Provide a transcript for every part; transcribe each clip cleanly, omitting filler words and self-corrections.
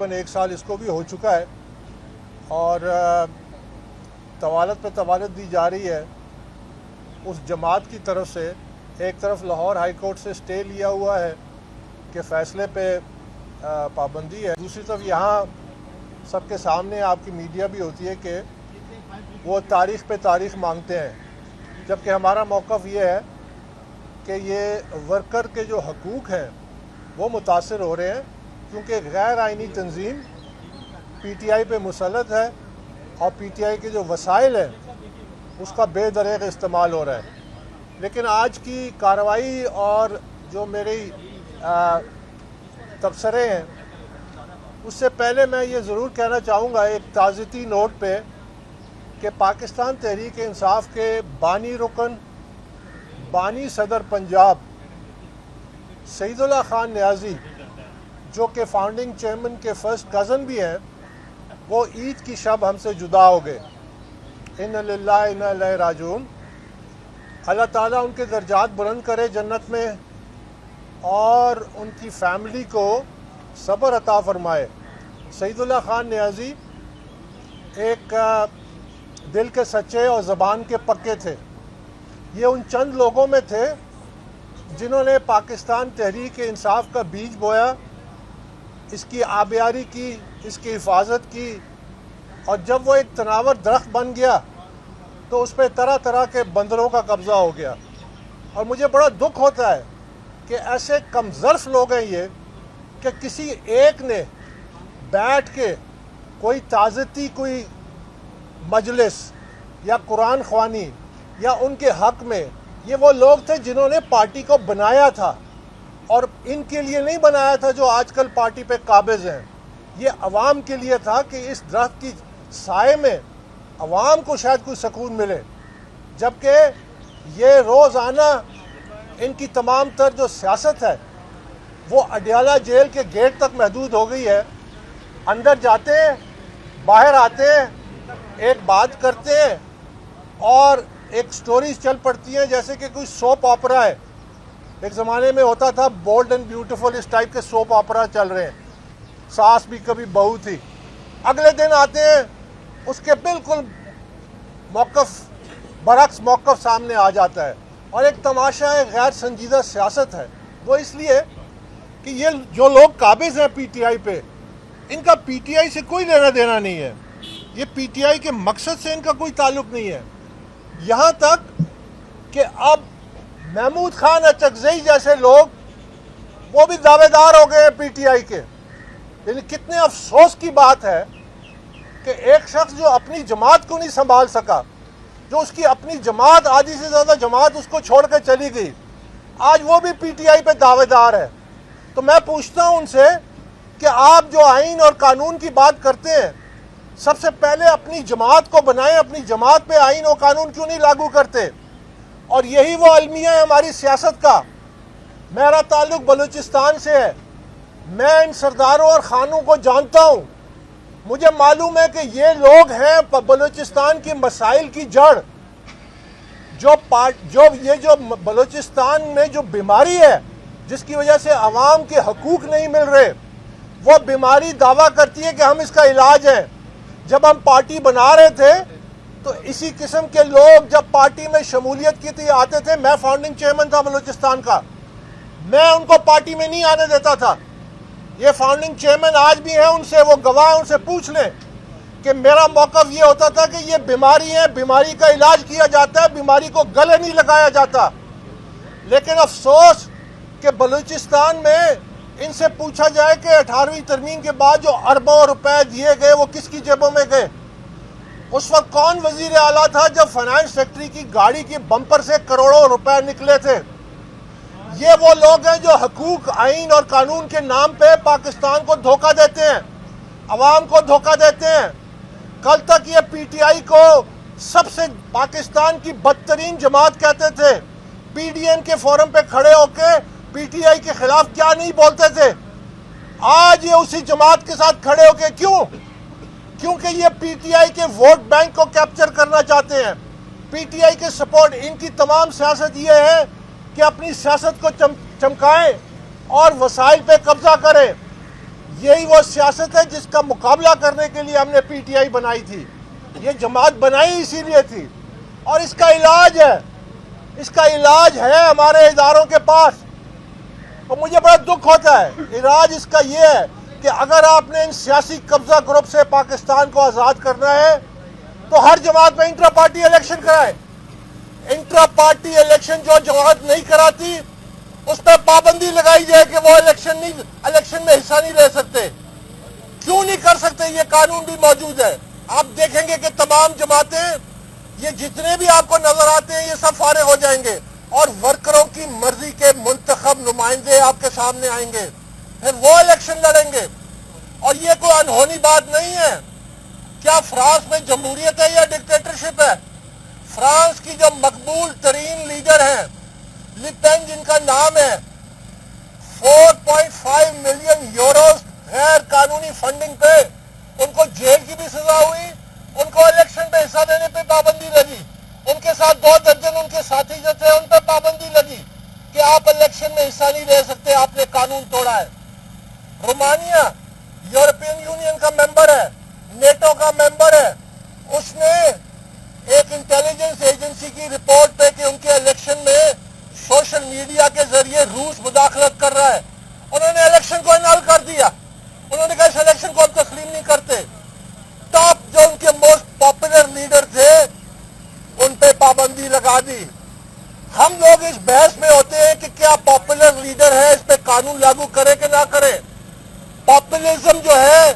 تقریباً 1 سال اس کو بھی ہو چکا ہے اور طوالت پہ طوالت دی جا رہی ہے اس جماعت کی طرف سے. ایک طرف لاہور ہائی کورٹ سے سٹے لیا ہوا ہے کہ فیصلے پہ پابندی ہے, دوسری طرف یہاں سب کے سامنے آپ کی میڈیا بھی ہوتی ہے کہ وہ تاریخ پہ تاریخ مانگتے ہیں, جبکہ ہمارا موقف یہ ہے کہ یہ ورکر کے جو حقوق ہیں وہ متاثر ہو رہے ہیں, کیونکہ غیر آئینی تنظیم پی ٹی آئی پہ مسلط ہے اور پی ٹی آئی کے جو وسائل ہیں اس کا بے دریغ استعمال ہو رہا ہے. لیکن آج کی کارروائی اور جو میری تبصرے ہیں اس سے پہلے میں یہ ضرور کہنا چاہوں گا ایک تعزیتی نوٹ پہ کہ پاکستان تحریک انصاف کے بانی رکن, بانی صدر پنجاب سعید اللہ خان نیازی, جو کہ فاؤنڈنگ چیئرمین کے فرسٹ کزن بھی ہیں, وہ عید کی شب ہم سے جدا ہو گئے. اِنَّا لِلَّهِ وَإِنَّا إِلَيْهِ راجعون. اللہ تعالیٰ ان کے درجات بلند کرے جنت میں اور ان کی فیملی کو صبر عطا فرمائے. سعید اللہ خان نیازی ایک دل کے سچے اور زبان کے پکے تھے. یہ ان چند لوگوں میں تھے جنہوں نے پاکستان تحریک انصاف کا بیج بویا, اس کی آبیاری کی, اس کی حفاظت کی, اور جب وہ ایک تناور درخت بن گیا تو اس پہ طرح طرح کے بندروں کا قبضہ ہو گیا. اور مجھے بڑا دکھ ہوتا ہے کہ ایسے کم ظرف لوگ ہیں یہ کہ کسی ایک نے بیٹھ کے کوئی تعزیتی کوئی مجلس یا قرآن خوانی یا ان کے حق میں, یہ وہ لوگ تھے جنہوں نے پارٹی کو بنایا تھا اور ان کے لیے نہیں بنایا تھا جو آج کل پارٹی پہ قابض ہیں. یہ عوام کے لیے تھا کہ اس درخت کی سائے میں عوام کو شاید کوئی سکون ملے, جبکہ یہ روزانہ ان کی تمام تر جو سیاست ہے وہ اڈیالہ جیل کے گیٹ تک محدود ہو گئی ہے. اندر جاتے ہیں, باہر آتے ہیں, ایک بات کرتے ہیں اور ایک سٹوریز چل پڑتی ہیں جیسے کہ کوئی سوپ آپرا ہے. ایک زمانے میں ہوتا تھا بولڈ اینڈ بیوٹیفل, اس ٹائپ کے سوپ آپرا چل رہے ہیں, ساس بھی کبھی بہو تھی. اگلے دن آتے ہیں اس کے بالکل موقف برعکس موقف سامنے آ جاتا ہے, اور ایک تماشا ہے, غیر سنجیدہ سیاست ہے. وہ اس لیے کہ یہ جو لوگ قابض ہیں پی ٹی آئی پہ, ان کا پی ٹی آئی سے کوئی لینا دینا نہیں ہے, یہ پی ٹی آئی کے مقصد سے ان کا کوئی تعلق نہیں ہے. یہاں تک کہ اب محمود خان اچکزئی جیسے لوگ وہ بھی دعوے دار ہو گئے پی ٹی آئی کے. یعنی کتنے افسوس کی بات ہے کہ ایک شخص جو اپنی جماعت کو نہیں سنبھال سکا, جو اس کی اپنی جماعت, آدھی سے زیادہ جماعت اس کو چھوڑ کے چلی گئی, آج وہ بھی پی ٹی آئی پہ دعوے دار ہے. تو میں پوچھتا ہوں ان سے کہ آپ جو آئین اور قانون کی بات کرتے ہیں, سب سے پہلے اپنی جماعت کو بنائیں, اپنی جماعت پہ آئین اور قانون کیوں نہیں لاگو کرتے؟ اور یہی وہ المیہ ہے ہماری سیاست کا. میرا تعلق بلوچستان سے ہے, میں ان سرداروں اور خانوں کو جانتا ہوں. مجھے معلوم ہے کہ یہ لوگ ہیں بلوچستان کی مسائل کی جڑ. جو بلوچستان میں جو بیماری ہے جس کی وجہ سے عوام کے حقوق نہیں مل رہے, وہ بیماری دعویٰ کرتی ہے کہ ہم اس کا علاج ہے. جب ہم پارٹی بنا رہے تھے تو اسی قسم کے لوگ جب پارٹی میں شمولیت کی تھی آتے تھے. میں فاؤنڈنگ چیئرمین تھا بلوچستان کا, میں ان کو پارٹی میں نہیں آنے دیتا تھا. یہ فاؤنڈنگ چیئرمین آج بھی ہیں, ان سے وہ گواہ, ان سے پوچھ لیں کہ میرا موقف یہ ہوتا تھا کہ یہ بیماری ہے, بیماری کا علاج کیا جاتا ہے, بیماری کو گلے نہیں لگایا جاتا. لیکن افسوس کہ بلوچستان میں ان سے پوچھا جائے کہ 18ویں ترمیم کے بعد جو اربوں روپے دیے گئے وہ کس کی جیبوں میں گئے. اس وقت کون وزیر اعلیٰ تھا جب فائنانس سیکٹری کی گاڑی کی بمپر سے کروڑوں روپے نکلے تھے؟ یہ وہ لوگ ہیں جو حقوق, آئین اور قانون کے نام پہ پاکستان کو دھوکہ دیتے ہیں, عوام کو دھوکہ دیتے ہیں. کل تک یہ پی ٹی آئی کو سب سے پاکستان کی بدترین جماعت کہتے تھے. پی ڈی این کے فورم پہ کھڑے ہو کے پی ٹی آئی کے خلاف کیا نہیں بولتے تھے. آج یہ اسی جماعت کے ساتھ کھڑے ہو کے کیونکہ یہ پی ٹی آئی کے ووٹ بینک کو کیپچر کرنا چاہتے ہیں. پی ٹی آئی کے سپورٹ, ان کی تمام سیاست یہ ہے کہ اپنی سیاست کو چمکائیں اور وسائل پہ قبضہ کریں. یہی وہ سیاست ہے جس کا مقابلہ کرنے کے لیے ہم نے پی ٹی آئی بنائی تھی. یہ جماعت بنائی اسی لیے تھی اور اس کا علاج ہے ہمارے اداروں کے پاس. اور مجھے بڑا دکھ ہوتا ہے. علاج اس کا یہ ہے کہ اگر آپ نے ان سیاسی قبضہ گروپ سے پاکستان کو آزاد کرنا ہے تو ہر جماعت میں انٹرا پارٹی الیکشن کرائے. انٹرا پارٹی الیکشن جو جماعت نہیں کراتی اس پہ پابندی لگائی جائے کہ وہ الیکشن میں حصہ نہیں لے سکتے. کیوں نہیں کر سکتے؟ یہ قانون بھی موجود ہے. آپ دیکھیں گے کہ تمام جماعتیں یہ جتنے بھی آپ کو نظر آتے ہیں یہ سب فارغ ہو جائیں گے اور ورکروں کی مرضی کے منتخب نمائندے آپ کے سامنے آئیں گے. پھر وہ الیکشن لڑیں گے. اور یہ کوئی انہونی بات نہیں ہے. کیا فرانس میں جمہوریت ہے یا ڈکٹیٹرشپ ہے؟ فرانس کی جو مقبول ترین لیڈر ہیں لیپین جن کا نام ہے، 4.5 ملین یوروز غیر قانونی فنڈنگ پہ ان کو جیل کی بھی سزا ہوئی. ان کو الیکشن پہ حصہ دینے پہ پابندی لگی. ان کے ساتھ 2 درجن ان کے ساتھی جو تھے ان پہ پابندی لگی کہ آپ الیکشن میں حصہ نہیں لے سکتے، آپ نے قانون توڑا ہے. رومانیہ یورپین یونین کا ممبر ہے، نیٹو کا ممبر ہے. اس نے ایک انٹیلیجنس ایجنسی کی رپورٹ پہ کہ ان کے الیکشن میں سوشل میڈیا کے ذریعے روس مداخلت کر رہا ہے، انہوں نے الیکشن کو انال کر دیا. انہوں نے کہا اس الیکشن کو ہم تسلیم نہیں کرتے. ٹاپ جو ان کے موسٹ پاپولر لیڈر تھے ان پہ پابندی لگا دی. ہم لوگ اس بحث میں ہوتے ہیں کہ کیا پاپولر لیڈر ہے اس پہ قانون لاگو کرے کہ نہ کرے. پاپولزم جو ہے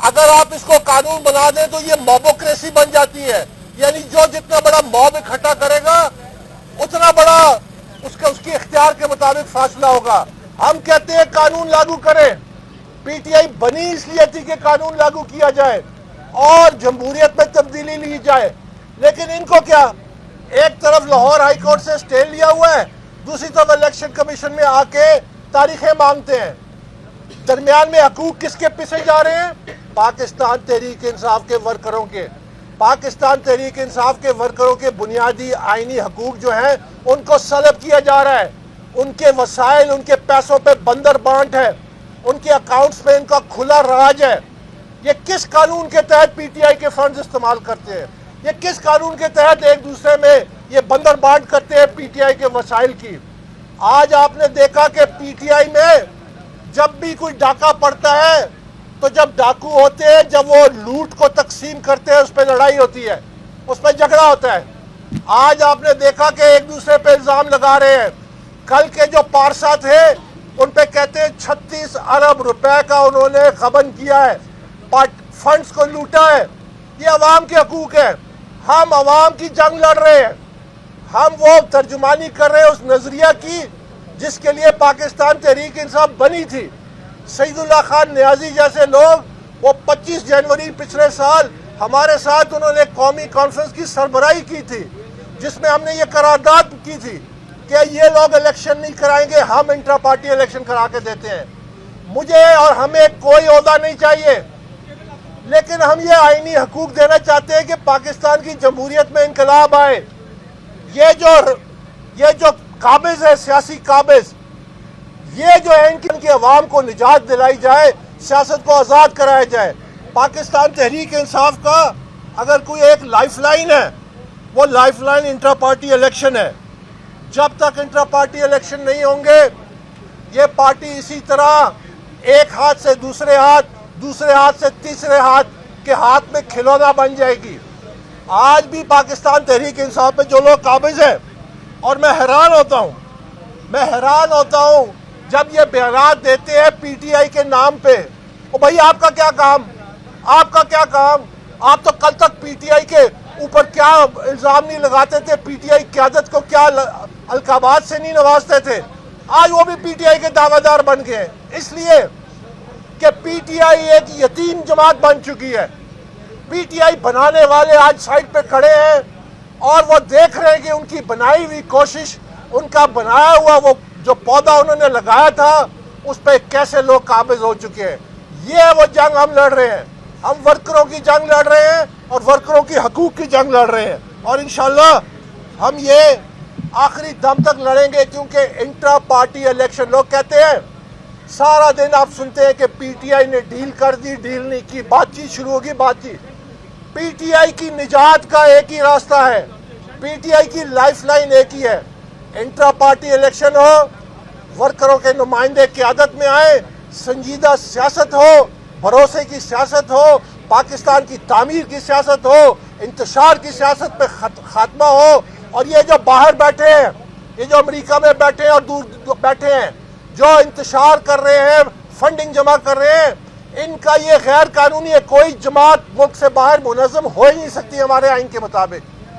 اگر آپ اس کو قانون بنا دیں تو یہ موبوکریسی بن جاتی ہے. یعنی جو جتنا بڑا موب اکٹھا کرے گا اتنا بڑا اس کی اختیار کے مطابق فیصلہ ہوگا. ہم کہتے ہیں قانون لاگو کریں. پی ٹی آئی بنی اس لیے تھی کہ قانون لاگو کیا جائے اور جمہوریت میں تبدیلی لی جائے. لیکن ان کو کیا، ایک طرف لاہور ہائی کورٹ سے سٹے لیا ہوا ہے، دوسری طرف الیکشن کمیشن میں آ کے تاریخیں مانگتے ہیں. درمیان میں حقوق کس کے پیچھے جا رہے ہیں؟ پاکستان تحریک انصاف کے ورکروں کے. پاکستان تحریک انصاف کے ورکروں کے بنیادی آئینی حقوق جو ہیں ان کو سلب کیا جا رہا ہے. ان کے وسائل، ان کے پیسوں پہ بندر بانٹ ہے، ان کے اکاؤنٹس میں ان کا کھلا راج ہے. یہ کس قانون کے تحت پی ٹی آئی کے فنڈز استعمال کرتے ہیں؟ یہ کس قانون کے تحت ایک دوسرے میں یہ بندر بانٹ کرتے ہیں پی ٹی آئی کے وسائل کی؟ آج آپ نے دیکھا کہ پی ٹی آئی میں جب بھی کوئی ڈاکہ پڑتا ہے تو جب ڈاکو ہوتے ہیں، جب وہ لوٹ کو تقسیم کرتے ہیں اس پہ لڑائی ہوتی ہے، اس پہ جھگڑا ہوتا ہے. آج آپ نے دیکھا کہ ایک دوسرے پہ الزام لگا رہے ہیں. کل کے جو پارسا تھے ان پہ کہتے ہیں 36 ارب روپے کا انہوں نے غبن کیا ہے، فنڈز کو لوٹا ہے. یہ عوام کے حقوق ہیں. ہم عوام کی جنگ لڑ رہے ہیں. ہم وہ ترجمانی کر رہے ہیں اس نظریہ کی جس کے لیے پاکستان تحریک انصاف بنی تھی. سعید اللہ خان نیازی جیسے لوگ وہ 25 جنوری پچھلے سال ہمارے ساتھ انہوں نے قومی کانفرنس کی سربراہی کی تھی جس میں ہم نے یہ قرارداد کی تھی کہ یہ لوگ الیکشن نہیں کرائیں گے، ہم انٹرا پارٹی الیکشن کرا کے دیتے ہیں. مجھے اور ہمیں کوئی عہدہ نہیں چاہیے، لیکن ہم یہ آئینی حقوق دینا چاہتے ہیں کہ پاکستان کی جمہوریت میں انقلاب آئے. یہ جو قابض ہے، سیاسی قابض، یہ جو ہے ان کی عوام کو نجات دلائی جائے، سیاست کو آزاد کرایا جائے. پاکستان تحریک انصاف کا اگر کوئی ایک لائف لائن ہے وہ life line intra party election ہے. جب تک انٹرا پارٹی الیکشن نہیں ہوں گے یہ پارٹی اسی طرح ایک ہاتھ سے دوسرے ہاتھ سے تیسرے ہاتھ کے ہاتھ میں کھلونا بن جائے گی. آج بھی پاکستان تحریک انصاف میں جو لوگ قابض ہیں، اور میں حیران ہوتا ہوں جب یہ بیانات دیتے ہیں پی ٹی آئی کے نام پہ. او بھائی آپ کا کیا کام؟ آپ تو کل تک پی ٹی آئی کے اوپر کیا الزام نہیں لگاتے تھے، پی ٹی آئی قیادت کو کیا القابات سے نہیں نوازتے تھے. آج وہ بھی پی ٹی آئی کے دعویٰ دار بن گئے، اس لیے کہ پی ٹی آئی ایک یتیم جماعت بن چکی ہے. پی ٹی آئی بنانے والے آج سائڈ پہ کھڑے ہیں اور وہ دیکھ رہے ہیں کہ ان کی بنائی ہوئی کوشش، ان کا بنایا ہوا وہ جو پودا انہوں نے لگایا تھا اس پہ کیسے لوگ قابض ہو چکے ہیں. یہ ہے وہ جنگ ہم لڑ رہے ہیں. ہم ورکروں کی جنگ لڑ رہے ہیں اور ورکروں کی حقوق کی جنگ لڑ رہے ہیں، اور انشاءاللہ ہم یہ آخری دم تک لڑیں گے. کیونکہ انٹرا پارٹی الیکشن، لوگ کہتے ہیں سارا دن آپ سنتے ہیں کہ پی ٹی آئی نے ڈیل کر دی، ڈیل نہیں کی، بات چیت شروع ہوگی، بات چیت۔ پی ٹی آئی کی نجات کا ایک ہی راستہ ہے، پی ٹی آئی کی لائف لائن ایک ہی ہے، انٹرا پارٹی الیکشن ہو، ورکروں کے نمائندے قیادت میں آئیں، سنجیدہ سیاست ہو، بھروسے کی سیاست ہو، پاکستان کی تعمیر کی سیاست ہو، انتشار کی سیاست پہ خاتمہ ہو۔ اور یہ جو باہر بیٹھے ہیں، یہ جو امریکہ میں بیٹھے ہیں اور دور بیٹھے ہیں، جو انتشار کر رہے ہیں، فنڈنگ جمع کر رہے ہیں، ان کا یہ غیر قانونی ہے۔ کوئی جماعت ملک سے باہر منظم ہو ہی نہیں سکتی ہمارے آئین کے مطابق۔